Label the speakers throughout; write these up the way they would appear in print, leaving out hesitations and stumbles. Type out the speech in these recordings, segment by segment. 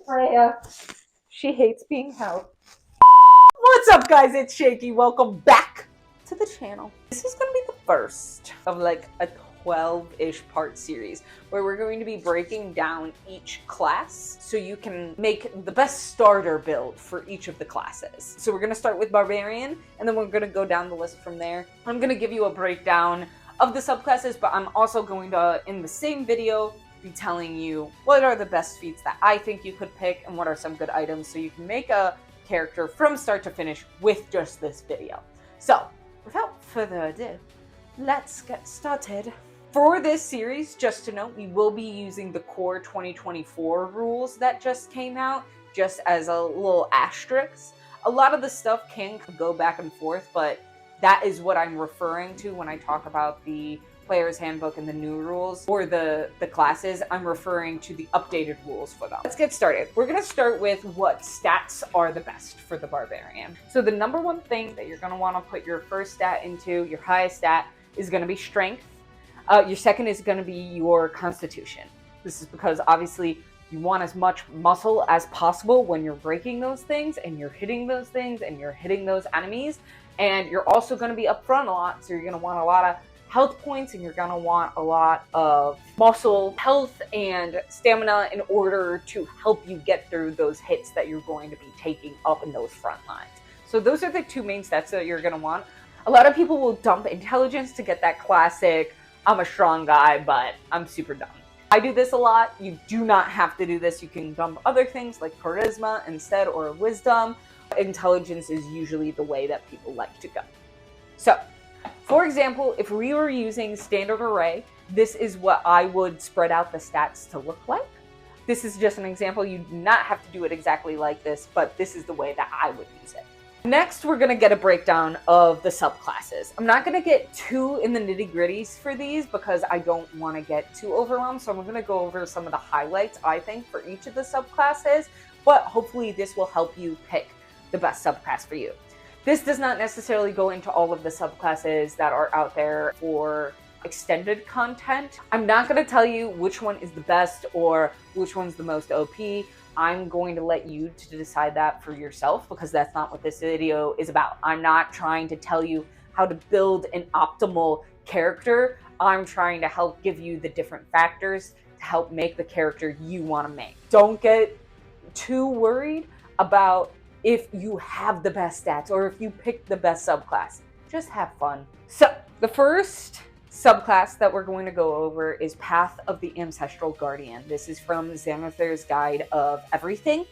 Speaker 1: Freya. She hates being held. What's up, guys? It's Shaky. Welcome back to the channel. This is going to be the first of like a 12-ish part series where we're going to be breaking down each class so you can make the best starter build for each of the classes. So we're going to start with Barbarian, and then we're going to go down the list from there. I'm going to give you a breakdown of the subclasses, but I'm also going to, in the same video, be telling you what are the best feats that I think you could pick and what are some good items so you can make a character from start to finish with just this video. So, without further ado, let's get started. For this series, just to note, we will be using the core 2024 rules that just came out, just as a little asterisk. A lot of the stuff can go back and forth, but that is what I'm referring to when I talk about the player's handbook and the new rules for the classes. I'm referring to the updated rules for them. Let's get started. We're going to start with what stats are the best for the Barbarian. So the number one thing that you're going to want to put your first stat into, your highest stat, is going to be strength. Your second is going to be your constitution. This is because obviously you want as much muscle as possible when you're breaking those things and you're hitting those things and you're hitting those enemies. And you're also going to be up front a lot, so you're going to want a lot of health points and you're going to want a lot of muscle health and stamina in order to help you get through those hits that you're going to be taking up in those front lines. So those are the two main stats that you're going to want. A lot of people will dump intelligence to get that classic, I'm a strong guy, but I'm super dumb. I do this a lot. You do not have to do this. You can dump other things like charisma instead or wisdom. Intelligence is usually the way that people like to go. So, for example, if we were using standard array, this is what I would spread out the stats to look like. This is just an example. You do not have to do it exactly like this, but this is the way that I would use it. Next, we're going to get a breakdown of the subclasses. I'm not going to get too in the nitty-gritties for these because I don't want to get too overwhelmed, so I'm going to go over some of the highlights, I think, for each of the subclasses, but hopefully this will help you pick the best subclass for you. This does not necessarily go into all of the subclasses that are out there for extended content. I'm not going to tell you which one is the best or which one's the most OP. I'm going to let you to decide that for yourself because that's not what this video is about. I'm not trying to tell you how to build an optimal character. I'm trying to help give you the different factors to help make the character you want to make. Don't get too worried about if you have the best stats or if you pick the best subclass. Just have fun. So, the first subclass that we're going to go over is Path of the Ancestral Guardian. This is from Xanathar's Guide of Everything.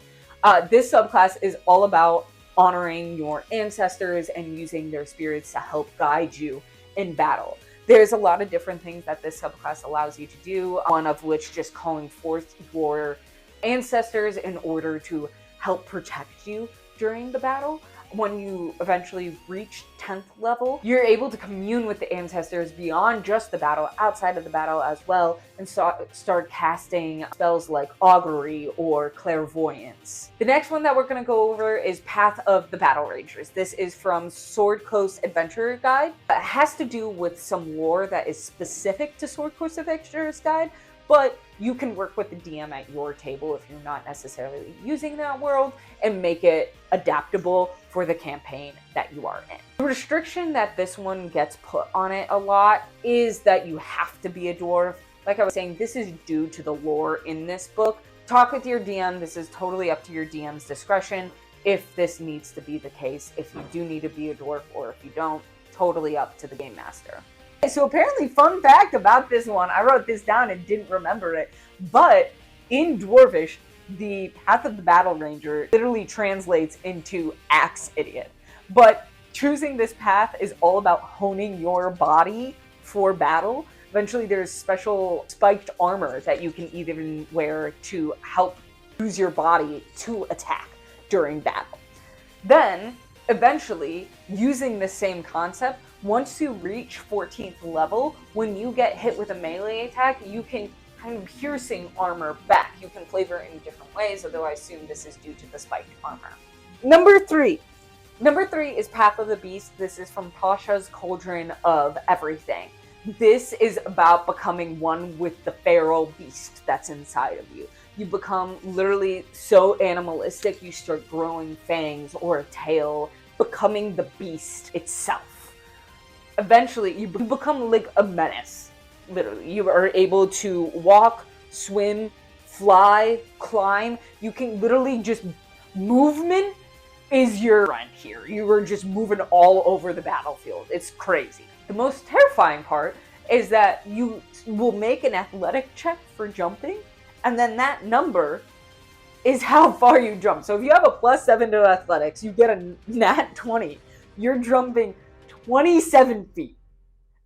Speaker 1: This subclass is all about honoring your ancestors and using their spirits to help guide you in battle. There's a lot of different things that this subclass allows you to do, one of which just calling forth your ancestors in order to help protect you during the battle. When you eventually reach 10th level, you're able to commune with the ancestors beyond just the battle, outside of the battle as well, and start casting spells like augury or clairvoyance. The next one that we're going to go over is Path of the Battle Rangers. This is from Sword Coast Adventurer Guide. It has to do with some lore that is specific to Sword Coast Adventurer's Guide, but you can work with the DM at your table if you're not necessarily using that world and make it adaptable for the campaign that you are in. The restriction that this one gets put on it a lot is that you have to be a dwarf. Like I was saying, this is due to the lore in this book. Talk with your DM. This is totally up to your DM's discretion if this needs to be the case. If you do need to be a dwarf or if you don't, totally up to the game master. So apparently, fun fact about this one, I wrote this down and didn't remember it, but in Dwarvish, the Path of the Battle Ranger literally translates into Axe Idiot. But choosing this path is all about honing your body for battle. Eventually, there's special spiked armor that you can even wear to help use your body to attack during battle. Then, eventually, using the same concept, once you reach 14th level, when you get hit with a melee attack, you can kind of piercing armor back. You can flavor it in different ways, although I assume this is due to the spiked armor. Number three is Path of the Beast. This is from Tasha's Cauldron of Everything. This is about becoming one with the feral beast that's inside of you. You become literally so animalistic, you start growing fangs or a tail, becoming the beast itself. Eventually, you become like a menace. Literally, you are able to walk, swim, fly, climb. You can literally just, movement is your friend here. You are just moving all over the battlefield. It's crazy. The most terrifying part is that you will make an athletic check for jumping, and then that number is how far you jump. So if you have a +7 to athletics, you get a nat 20. You're jumping 27 feet.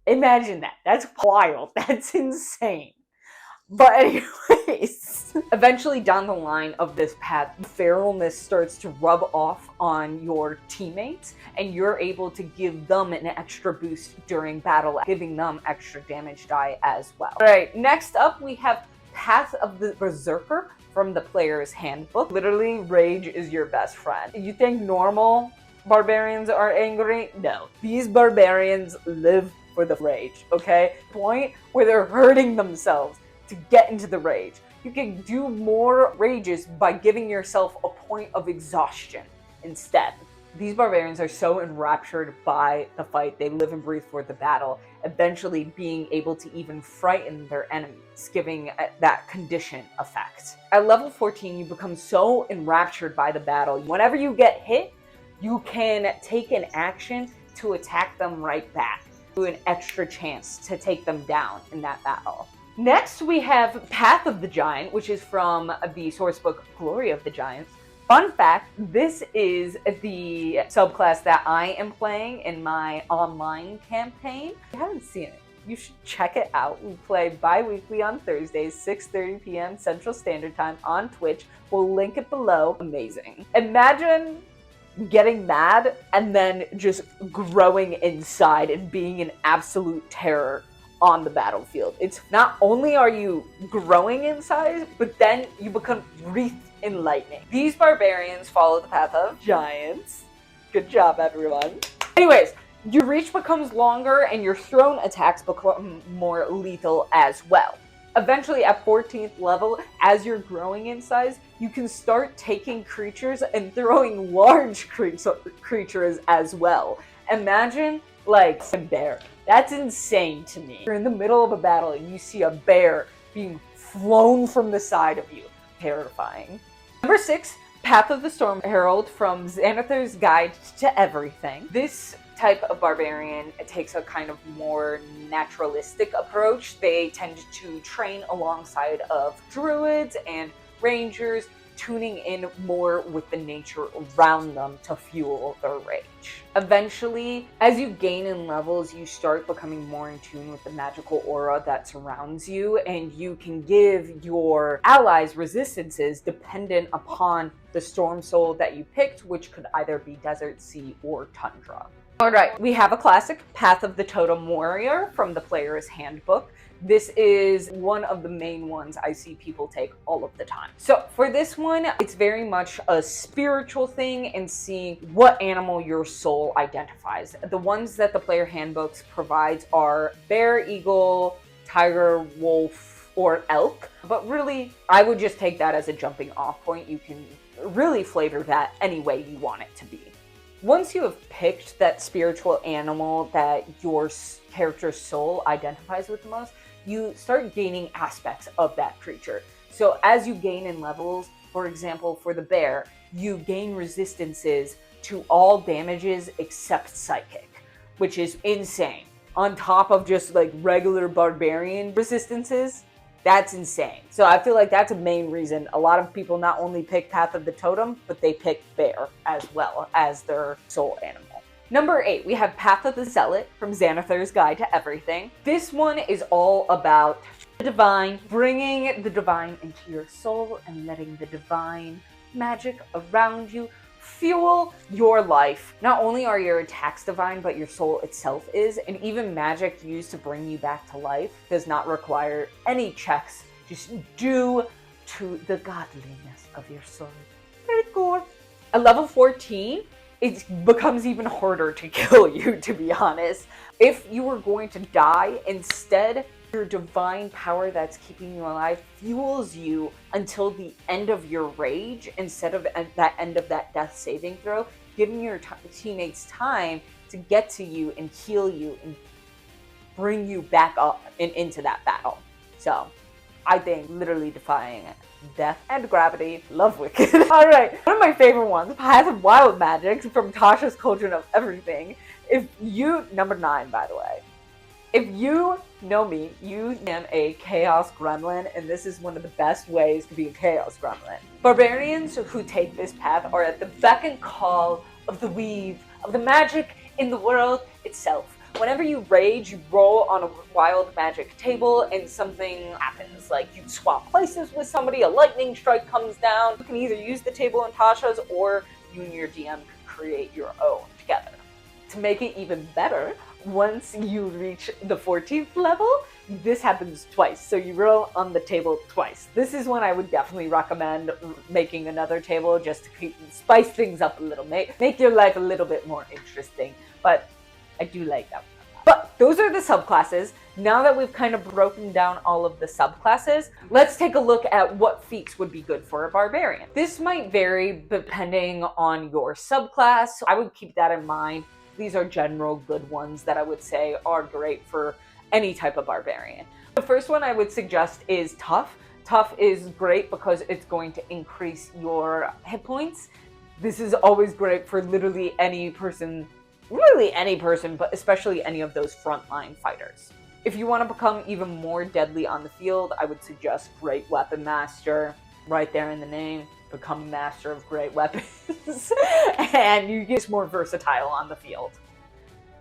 Speaker 1: Imagine that. That's wild. That's insane. But anyways, eventually down the line of this path, feralness starts to rub off on your teammates, and you're able to give them an extra boost during battle, giving them extra damage die as well. All right, next up we have Path of the Berserker from the Player's Handbook. Literally, rage is your best friend. You think normal barbarians are angry? No. These barbarians live for the rage, okay? Point where they're hurting themselves to get into the rage. You can do more rages by giving yourself a point of exhaustion instead. These barbarians are so enraptured by the fight, they live and breathe for the battle, eventually being able to even frighten their enemies, giving that condition effect. At level 14, you become so enraptured by the battle. Whenever you get hit, you can take an action to attack them right back. Do an extra chance to take them down in that battle. Next, we have Path of the Giant, which is from the sourcebook Glory of the Giants. Fun fact, this is the subclass that I am playing in my online campaign. If you haven't seen it, you should check it out. We play bi-weekly on Thursdays, 6:30 p.m. Central Standard Time on Twitch. We'll link it below. Amazing. Imagine getting mad and then just growing inside and being an absolute terror on the battlefield. It's not only are you growing in size, but then you become wreathed in lightning. These barbarians follow the path of giants. Good job, everyone. Anyways, your reach becomes longer and your thrown attacks become more lethal as well. Eventually, at 14th level, as you're growing in size, you can start taking creatures and throwing large creatures as well. Imagine, like, a bear. That's insane to me. You're in the middle of a battle and you see a bear being flown from the side of you. Terrifying. Number 6, Path of the Storm Herald from Xanathar's Guide to Everything. This type of barbarian takes a kind of more naturalistic approach. They tend to train alongside of druids and rangers, tuning in more with the nature around them to fuel their rage. Eventually, as you gain in levels, you start becoming more in tune with the magical aura that surrounds you, and you can give your allies resistances dependent upon the storm soul that you picked, which could either be desert, sea, or tundra. Alright, we have a classic, Path of the Totem Warrior from the Player's Handbook. This is one of the main ones I see people take all of the time. So for this one, it's very much a spiritual thing and seeing what animal your soul identifies. The ones that the Player Handbooks provides are bear, eagle, tiger, wolf, or elk. But really, I would just take that as a jumping off point. You can really flavor that any way you want it to be. Once you have picked that spiritual animal that your character's soul identifies with the most, you start gaining aspects of that creature. So as you gain in levels, for example, for the bear, you gain resistances to all damages except psychic, which is insane. On top of just like regular barbarian resistances, that's insane. So I feel like that's a main reason a lot of people not only pick Path of the Totem, but they pick bear as well as their soul animal. Number 8, we have Path of the Zealot from Xanathar's Guide to Everything. This one is all about the divine, bringing the divine into your soul and letting the divine magic around you fuel your life. Not only are your attacks divine, but your soul itself is, and even magic used to bring you back to life does not require any checks, just due to the godliness of your soul. Very cool. At level 14, it becomes even harder to kill you, to be honest. If you were going to die, instead, your divine power that's keeping you alive fuels you until the end of your rage instead of that end of that death saving throw, giving your teammates time to get to you and heal you and bring you back up and into that battle. So I think literally defying death and gravity. Love Wicked. Alright, one of my favorite ones, Path of Wild Magic from Tasha's Cauldron of Everything. Number 9, by the way. If you know me, you am a Chaos Gremlin, and this is one of the best ways to be a Chaos Gremlin. Barbarians who take this path are at the beck and call of the weave, of the magic in the world itself. Whenever you rage, you roll on a wild magic table and something happens. Like you swap places with somebody, a lightning strike comes down. You can either use the table in Tasha's or you and your DM can create your own together. To make it even better, once you reach the 14th level, this happens twice. So you roll on the table twice. This is when I would definitely recommend making another table just to spice things up a little, make your life a little bit more interesting. But I do like that one. But those are the subclasses. Now that we've kind of broken down all of the subclasses, let's take a look at what feats would be good for a barbarian. This might vary depending on your subclass. So I would keep that in mind. These are general good ones that I would say are great for any type of barbarian. The first one I would suggest is Tough. Tough is great because it's going to increase your hit points. This is always great for literally any person, but especially any of those frontline fighters. If you want to become even more deadly on the field, I would suggest Great Weapon Master. Right there in the name, become master of great weapons, and you get more versatile on the field.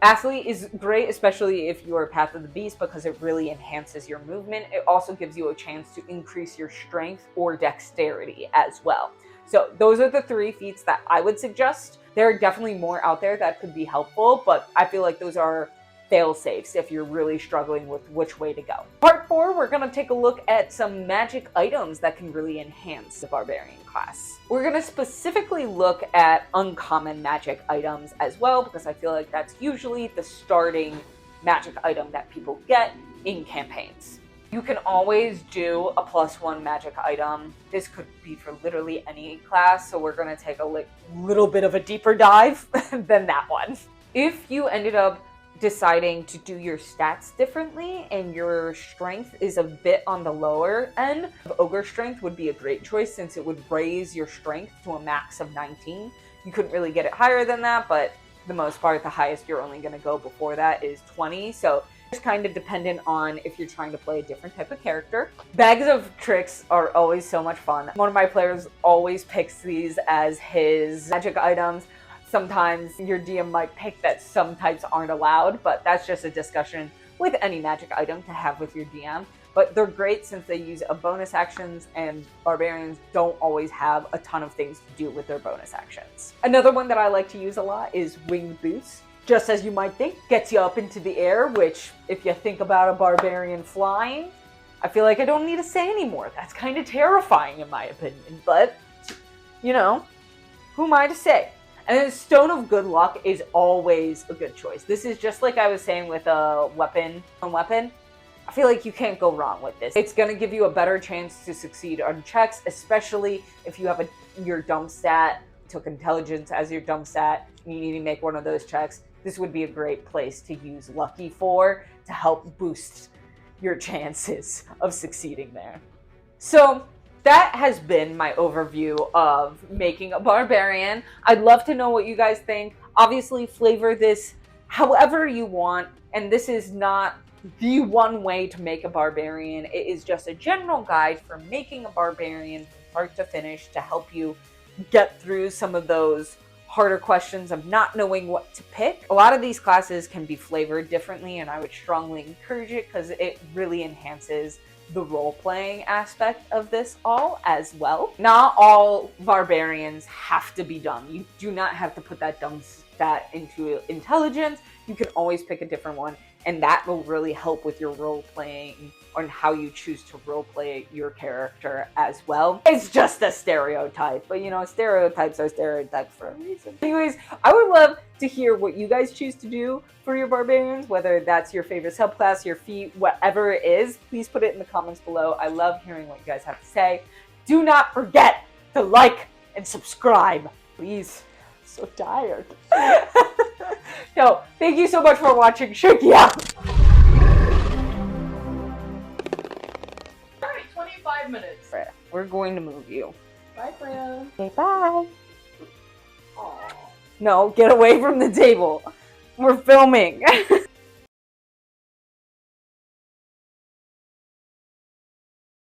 Speaker 1: Athlete is great, especially if you are Path of the Beast, because it really enhances your movement. It also gives you a chance to increase your strength or dexterity as well. So those are the 3 feats that I would suggest. There are definitely more out there that could be helpful, but I feel like those are fail-safes if you're really struggling with which way to go. Part 4, we're going to take a look at some magic items that can really enhance the barbarian class. We're going to specifically look at uncommon magic items as well, because I feel like that's usually the starting magic item that people get in campaigns. You can always do a +1 magic item. This could be for literally any class, so we're going to take a little bit of a deeper dive than that one. If you ended up deciding to do your stats differently and your strength is a bit on the lower end, Ogre Strength would be a great choice since it would raise your strength to a max of 19. You couldn't really get it higher than that, but for the most part, the highest you're only going to go before that is 20. So it's kind of dependent on if you're trying to play a different type of character. Bags of Tricks are always so much fun. One of my players always picks these as his magic items. Sometimes your DM might pick that some types aren't allowed, but that's just a discussion with any magic item to have with your DM. But they're great since they use a bonus actions, and barbarians don't always have a ton of things to do with their bonus actions. Another one that I like to use a lot is Winged Boost. Just as you might think, gets you up into the air, which if you think about a barbarian flying, I feel like I don't need to say anymore. That's kind of terrifying in my opinion, but you know, who am I to say? And then Stone of Good Luck is always a good choice. This is just like I was saying with a weapon. I feel like you can't go wrong with this. It's going to give you a better chance to succeed on checks, especially if you have your dump stat, took intelligence as your dump stat, and you need to make one of those checks. This would be a great place to use Lucky for to help boost your chances of succeeding there. So that has been my overview of making a barbarian. I'd love to know what you guys think. Obviously, flavor this however you want, and this is not the one way to make a barbarian. It is just a general guide for making a barbarian from start to finish to help you get through some of those harder questions of not knowing what to pick. A lot of these classes can be flavored differently, and I would strongly encourage it because it really enhances the role-playing aspect of this all as well. Not all barbarians have to be dumb. You do not have to put that dumb stat into intelligence. You can always pick a different one, and that will really help with your role-playing on how you choose to roleplay your character as well. It's just a stereotype, but you know, stereotypes are stereotypes for a reason. Anyways, I would love to hear what you guys choose to do for your barbarians, whether that's your favorite subclass, your feat, whatever it is. Please put it in the comments below. I love hearing what you guys have to say. Do not forget to like and subscribe, please. I'm so tired. No, thank you so much for watching. Shaky out.
Speaker 2: 25 minutes.
Speaker 1: We're going to move you.
Speaker 2: Bye, Fran.
Speaker 1: Okay, bye.
Speaker 2: Aww.
Speaker 1: No, get away from the table. We're filming.